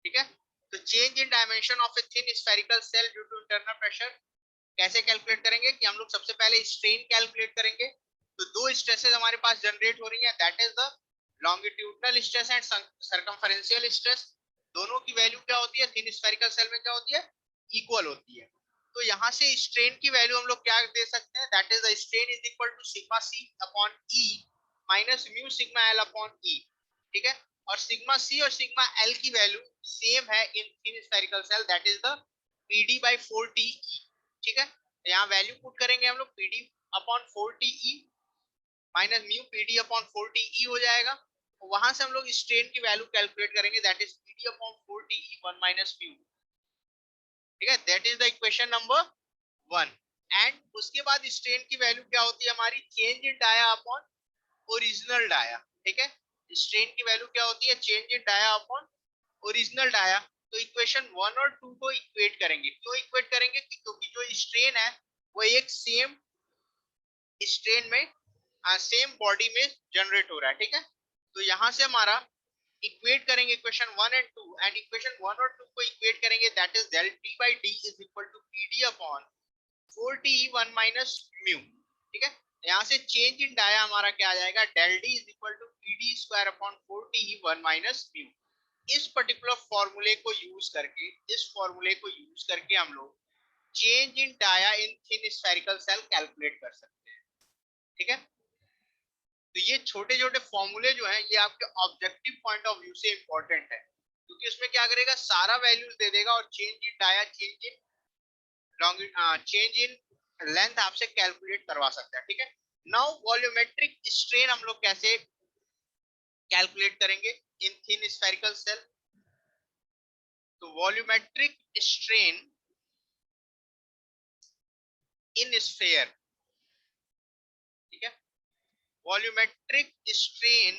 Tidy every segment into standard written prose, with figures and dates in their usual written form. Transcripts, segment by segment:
ठीक है। तो change in dimension of a thin spherical shell due to internal pressure कैसे कैलकुलेट करेंगे कि हम लोग सबसे पहले स्ट्रेन कैलकुलेट करेंगे। तो दो स्ट्रेसेस हमारे पास जनरेट हो रही है, that is the longitudinal stress and circumferential stress. दोनों की वैल्यू क्या होती है थिन स्फेरिकल सेल में, क्या होती है, इक्वल होती है। तो यहाँ से स्ट्रेन की वैल्यू हम लोग क्या दे सकते हैं, that is the strain is equal to sigma c upon e minus mu sigma l upon e. ठीक है। और सिग्मा सी और सिग्मा एल की वैल्यू सेम है in thin spherical shell, that is the PD by 4टी। ठीक है। यहाँ वैल्यू पुट करेंगे हम लोग पीडी अपॉन 4टी माइनस म्यू पीडी अपॉन 4टी हो जाएगा। वहां से हम लोग स्ट्रेन की वैल्यू कैलकुलेट करेंगे, दैट इज पीडी अपॉन 4टी 1 माइनस म्यू। ठीक है, that is the equation number 1। And उसके बाद स्ट्रेन की वैल्यू क्या होती है हमारी, change in dia upon original dia. ठीक है, स्ट्रेन की वैल्यू क्या होती है, change in dia upon original dia. तो इक्वेशन 1 और 2 को इक्वेट करेंगे। क्यों इक्वेट करेंगे, क्योंकि जो स्ट्रेन है वो एक सेम स्ट्रेन में सेम बॉडी में जनरेट हो रहा है। ठीक है, तो यहां से हमारा इक्वेट करेंगे इक्वेशन 1 एंड 2, एंड इक्वेशन 1 और 2 को इक्वेट करेंगे, that is del t by d is equal to pd upon 4t 1 minus mu। ठीक है, यहाँ से चेंज इन डाया हमारा क्या आ जाएगा, del d is equal to pd square upon 4t 1 minus mu। इस पर्टिकुलर फॉर्मूले को यूज करके, इस फॉर्मूले को यूज करके हम लोग change in dia in thin spherical shell calculate कर सकते हैं। ठीक है, तो ये छोटे छोटे फॉर्मूले जो हैं ये आपके ऑब्जेक्टिव पॉइंट ऑफ व्यू से इंपॉर्टेंट है, क्योंकि उसमें क्या करेगा, सारा वैल्यूज दे देगा और change in dia, change in long, change in length आपसे कैलकुलेट करवा सकता है। ठीक है, नाउ वॉल्यूमेट्रिक स्ट्रेन हम लोग कैसे कैलकुलेट करेंगे इन थिन स्फेरिकल सेल। तो वॉल्यूमेट्रिक स्ट्रेन इन स्फेयर, ठीक है, वॉल्यूमेट्रिक स्ट्रेन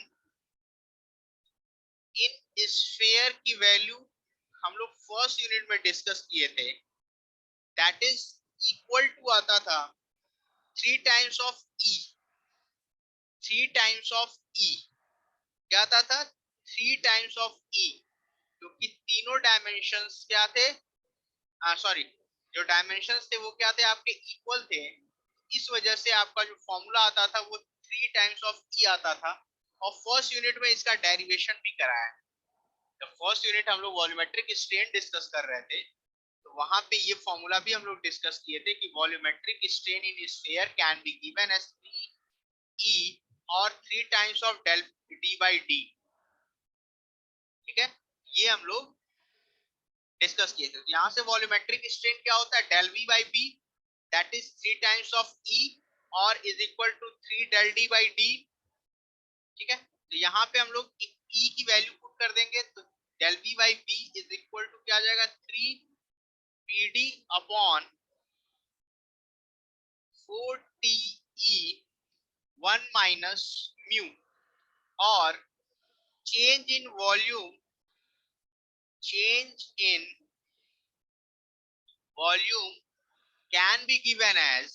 इन स्फेयर की वैल्यू हम लोग फर्स्ट यूनिट में डिस्कस किए थे, दैट इज इक्वल टू आता था 3 times of e, 3 times of e. क्या आता था, 3 टाइम्स ऑफ ई, क्योंकि तीनों डायमेंशंस क्या थे, सॉरी, जो डायमेंशंस थे वो क्या थे, आपके इक्वल थे। इस वजह से आपका जो फॉर्मूला आता था वो 3 टाइम्स ऑफ ई आता था। और फर्स्ट यूनिट में इसका डेरिवेशन भी कराया। तो फर्स्ट यूनिट हम लोग वॉल्यूमेट्रिक स्ट्रेन डिस्कस कर रहे थे, तो वहां पे ये फॉर्मूला भी हम लोग डिस्कस किए थे कि volumetric strain in sphere can be given as 3 e और 3 times of del d by d. ठीक है, ये हम लोग डिस्कस किए थे। तो यहाँ से वॉल्यूमेट्रिक स्ट्रेन क्या होता है, del v by b, that is 3 times of e और is equal to 3 del d by d. ठीक है, तो यहाँ पे हम लोग ई की वैल्यू पुट कर देंगे, तो del v by v is equal to क्या आ जाएगा, 3 पीडी अपॉन 4टी 1 माइनस म्यू। और change in volume, change in volume can be given as,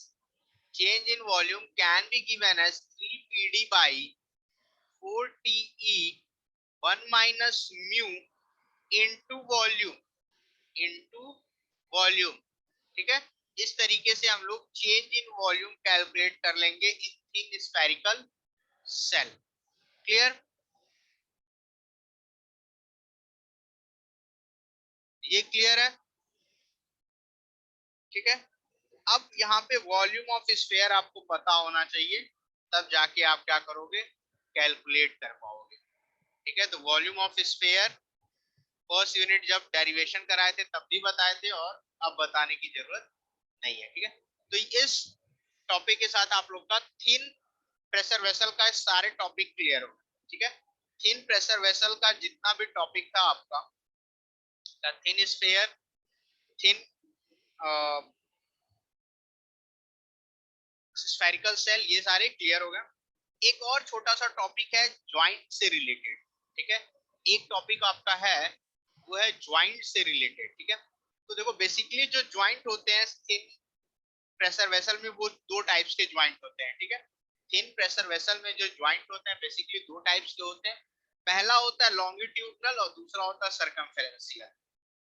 change in volume can be given as 3 pd by 4te 1 minus mu into volume, into volume। ठीक है, इस तरीके से हम लोग चेंज इन वॉल्यूम कैलकुलेट कर लेंगे इन स्फेरिकल सेल। क्लियर, ये क्लियर है। ठीक है, अब यहाँ पे वॉल्यूम ऑफ स्फीयर आपको पता होना चाहिए, तब जाके आप क्या करोगे, कैलकुलेट कर पाओगे। ठीक है, तो volume of sphere first unit जब डेरिवेशन कराए थे तब भी बताए थे, और अब बताने की जरूरत नहीं है। ठीक है, तो इस टॉपिक के साथ आप लोग का थिन प्रेशर वेसल का सारे टॉपिक क्लियर हो गए। ठीक है, थिन प्रेशर वेसल का जितना भी टॉपिक था आपका, thin sphere, thin spherical cell, ये सारे क्लियर हो गए। एक और छोटा सा टॉपिक है ज्वाइंट से रिलेटेड। ठीक है, एक टॉपिक आपका है वो है ज्वाइंट से रिलेटेड। ठीक है, तो देखो बेसिकली जो ज्वाइंट होते हैं थिन प्रेशर वेसल में, वो दो टाइप्स के ज्वाइंट होते हैं। ठीक है, थिन प्रेशर वेसल में जो ज्वाइंट होते हैं बेसिकली दो टाइप्स के होते हैं। पहला होता है लॉन्गिट्यूडनल और दूसरा होता है सरकमफेरेंशियल।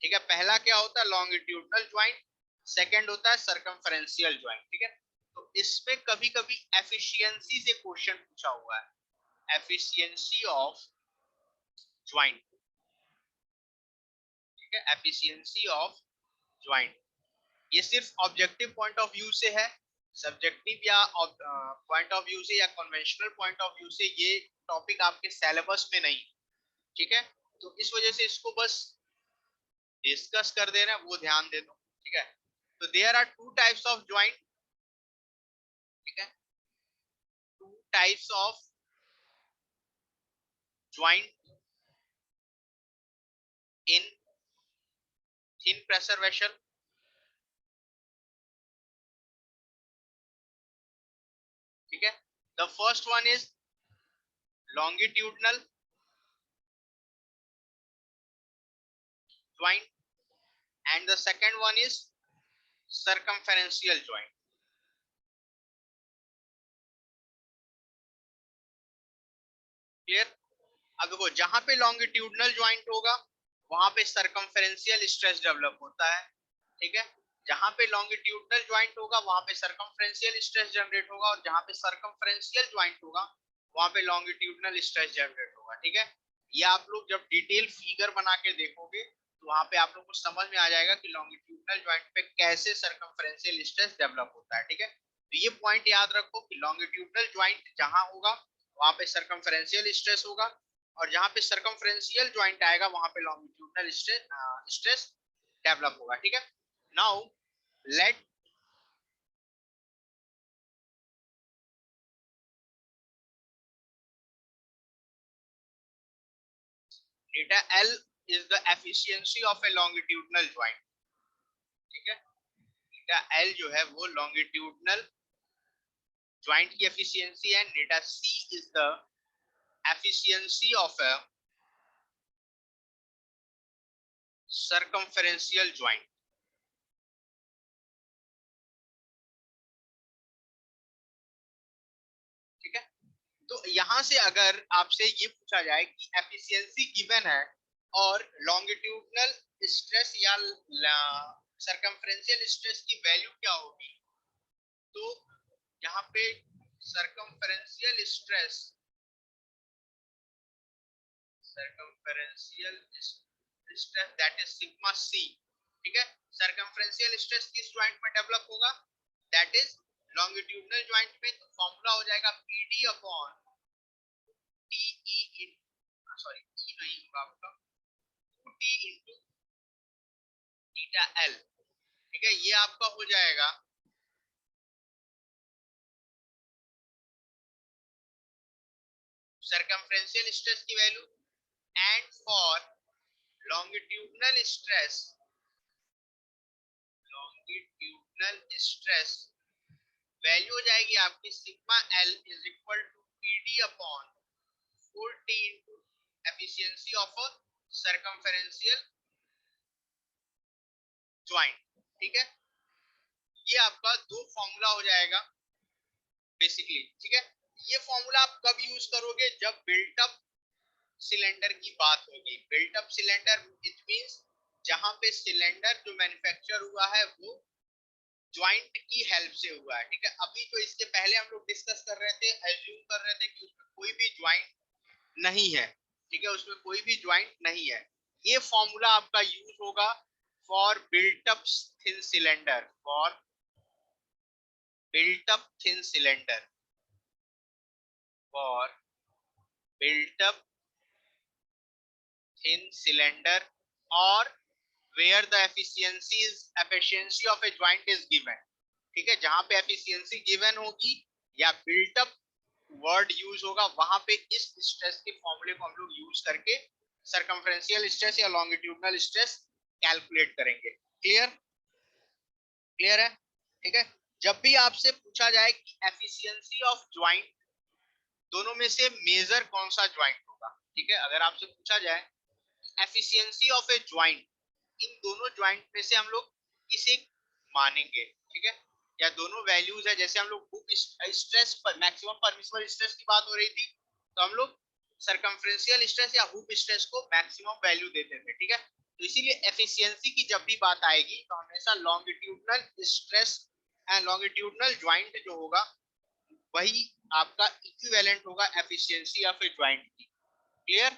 ठीक है, पहला क्या होता है लॉन्गिट्यूडनल ज्वाइंट, सेकंड होता है सरकमफेरेंशियल ज्वाइंट। ठीक है, तो इसमें कभी कभी एफिशिएंसी से क्वेश्चन पूछा हुआ है, एफिशिएंसी ऑफ ज्वाइंट। ठीक है, एफिशिएंसी ऑफ ज्वाइंट, ये सिर्फ ऑब्जेक्टिव पॉइंट ऑफ व्यू से है, सब्जेक्टिव या पॉइंट ऑफ व्यू से या कन्वेंशनल पॉइंट ऑफ व्यू से ये टॉपिक आपके सिलेबस में नहीं। ठीक है, तो इस वजह से इसको बस डिस्कस कर दे रहे हैं, वो ध्यान दे दो। ठीक है, तो there are two types of joint. ठीक है, two types of joint in thin pressure vessel. ठीक है, the first one is longitudinal joint and the second one is circumferential joint. Clear? अब देखो जहां पे लॉन्गिट्यूडनल ज्वाइंट होगा वहां पे सरकमफेरेंशियल स्ट्रेस डेवलप होता है। ठीक है, जहां पे लॉन्गिट्यूडनल ज्वाइंट होगा वहां पे सरकमफेरेंशियल स्ट्रेस जनरेट होगा, और जहां पे सरकमफेरेंशियल ज्वाइंट होगा वहां पे लॉन्गिट्यूडनल स्ट्रेस जनरेट होगा। ठीक है, ये आप लोग जब डिटेल फिगर बना के देखोगे तो वहां पे आप लोग को समझ में आ जाएगा कि लॉन्गिट्यूडनल ज्वाइंट पे कैसे सरकमफेरेंशियल स्ट्रेस डेवलप होता है। ठीक है, तो ये पॉइंट याद रखो कि लॉन्गिट्यूडनल ज्वाइंट जहां होगा वहां पे सरकमफेरेंशियल स्ट्रेस होगा, और जहां पे सरकमफेरेंशियल ज्वाइंट आएगा वहां पे लॉन्गिट्यूडनल स्ट्रेस डेवलप होगा। ठीक है, now let theta L is the efficiency of a longitudinal joint। ठीक है, theta L जो है वो longitudinal joint की efficiency है, theta C is the efficiency of a circumferential joint। ठीक है, तो यहां से अगर आपसे ये पूछा जाए कि एफिशिएंसी गिवन है और लॉन्गिट्यूडनल स्ट्रेस या सरकमफेरेंशियल स्ट्रेस की वैल्यू क्या होगी, तो यहाँ पे circumferential stress that is sigma c. ठीक है, सरकमफेरेंशियल स्ट्रेस किस ज्वाइंट में डेवलप होगा, दैट इज लॉन्गिट्यूडनल ज्वाइंट में। तो फॉर्मूला हो जाएगा PD upon t e in, sorry e नहीं होगा आपका, 2t इंटू थीटा एल। ठीक है, ये आपका हो जाएगा सरकमफेरेंशियल स्ट्रेस की value, and for longitudinal stress, longitudinal stress value हो जाएगी आपकी sigma l is equal to PD upon 4t into efficiency of a circumferential joint. ठीक है, ये आपका दो फॉर्मूला हो जाएगा बेसिकली। ठीक है, ये फॉर्मूला आप कब यूज करोगे, जब बिल्ट अप सिलेंडर की बात होगी। Built up cylinder it means जहां पे सिलेंडर जो मैन्युफैक्चर हुआ है वो ज्वाइंट की हेल्प से हुआ है। ठीक है, अभी जो इसके पहले हम लोग डिस्कस कर रहे थे, एज्यूम कर रहे थे कि उसमें कोई भी ज्वाइंट नहीं है। ठीक है, उसमें कोई भी ज्वाइंट नहीं है। ये फॉर्मूला आपका यूज होगा for built up thin cylinder, for built up thin cylinder, for built up thin cylinder, और where the efficiency of a joint is given। ठीक है, जहां पे एफिशिएंसी गिवन होगी या बिल्ट अप वर्ड यूज होगा वहां पे इस स्ट्रेस के फॉर्मूले को हम लोग यूज करके सरकमफेरेंशियल स्ट्रेस या लॉन्गिट्यूडनल स्ट्रेस कैलकुलेट करेंगे। क्लियर? क्लियर है? ठीक है, जब भी आपसे पूछा जाए कि एफिशिएंसी ऑफ ज्वाइंट दोनों में से मेजर कौन सा ज्वाइंट होगा, ठीक है, अगर आपसे पूछा जाए एफिशिएंसी ऑफ ए ज्वाइंट, इन दोनों ज्वाइंट में से हम लोग किसे मानेंगे। ठीक है, या दोनों वैल्यूज है, जैसे हम लोग बुक स्ट्रेस पर मैक्सिमम परमिसिबल स्ट्रेस की बात हो रही थी, तो हम लोग सर्कमफ्रेंशियल स्ट्रेस या हुप स्ट्रेस को मैक्सिमम वैल्यू देते थे, ठीक है। तो इसीलिए एफिशिएंसी की जब भी बात आएगी तो हमेशा longitudinal stress and longitudinal joint जो होगा वही आपका इक्विवेलेंट होगा एफिशिएंसी ऑफ ए ज्वाइंट की। क्लियर,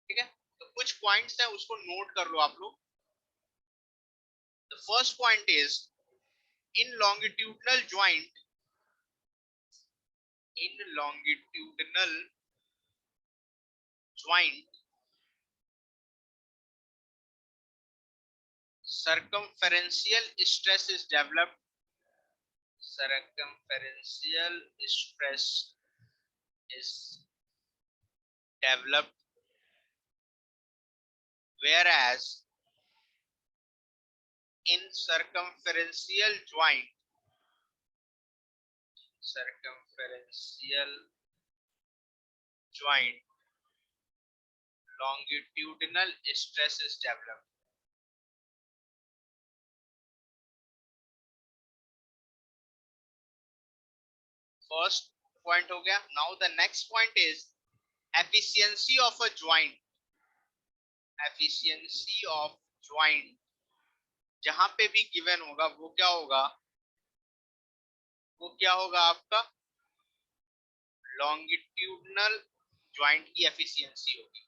ठीक है। तो कुछ पॉइंट्स हैं उसको नोट कर लो आप लोग। The first point is in longitudinal joint, in longitudinal joint circumferential stress is developed, circumferential stress is developed, whereas in circumferential joint longitudinal stress is developed. First point हो गया. Now the next point is efficiency of a joint. Efficiency of joint जहां पे भी given होगा वो क्या होगा, वो क्या होगा आपका लॉन्गिट्यूडनल ज्वाइंट की एफिशिएंसी होगी.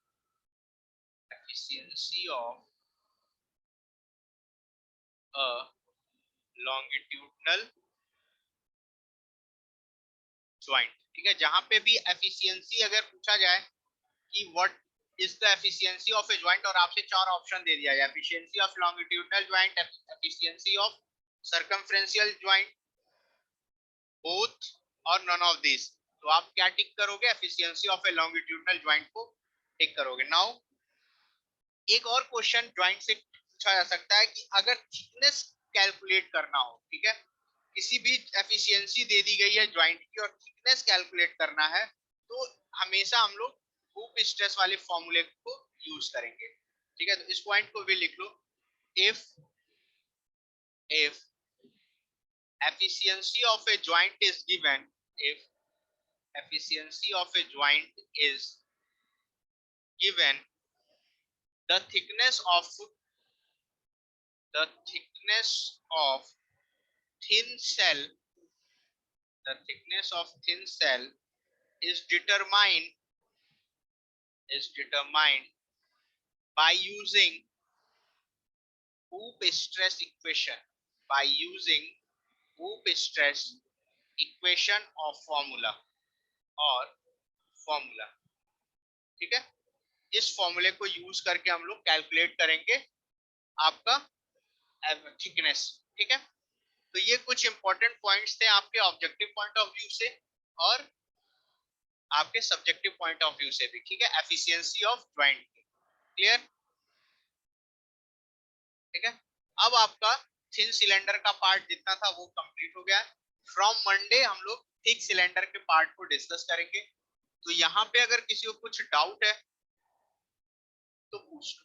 Efficiency of a longitudinal joint, ठीक है. जहां पे भी एफिशिएंसी अगर पूछा जाए कि what is the efficiency of A joint और आपसे चार ऑप्शन दे दिया जाए, efficiency of longitudinal joint, efficiency of circumferential joint, both और नन ऑफ दिस, तो आप क्या टिक करोगे, efficiency of A longitudinal joint को टिक करोगे. नाउ एक और क्वेश्चन ज्वाइंट से पूछा जा सकता है कि अगर थिकनेस कैलकुलेट करना हो, ठीक है, किसी भी एफिशिएंसी दे दी गई है ज्वाइंट की और थिकनेस कैलकुलेट करना है, तो हमेशा हम लोग हुप स्ट्रेस वाले फॉर्मूले को यूज करेंगे, ठीक है. तो इस पॉइंट को भी लिख लो. If efficiency of a joint is given, if efficiency of a joint is given, the thickness of thin cell, the thickness of thin cell is determined by using hoop stress equation, by using hoop stress equation of formula, ठीक है. इस फॉर्मूले को use करके हम लोग calculate करेंगे आपका थिकनेस, ठीक है. तो ये कुछ इंपॉर्टेंट पॉइंट्स थे आपके ऑब्जेक्टिव पॉइंट ऑफ व्यू से और आपके सब्जेक्टिव पॉइंट ऑफ व्यू से भी, ठीक है, एफिशिएंसी ऑफ ज्वाइंट. क्लियर, ठीक है. अब आपका थिन सिलेंडर का पार्ट जितना था वो कंप्लीट हो गया. फ्रॉम मंडे हम लोग थिक सिलेंडर के पार्ट को डिस्कस करेंगे. तो यहाँ पे अगर किसी को कुछ डाउट है तो पूछ लो.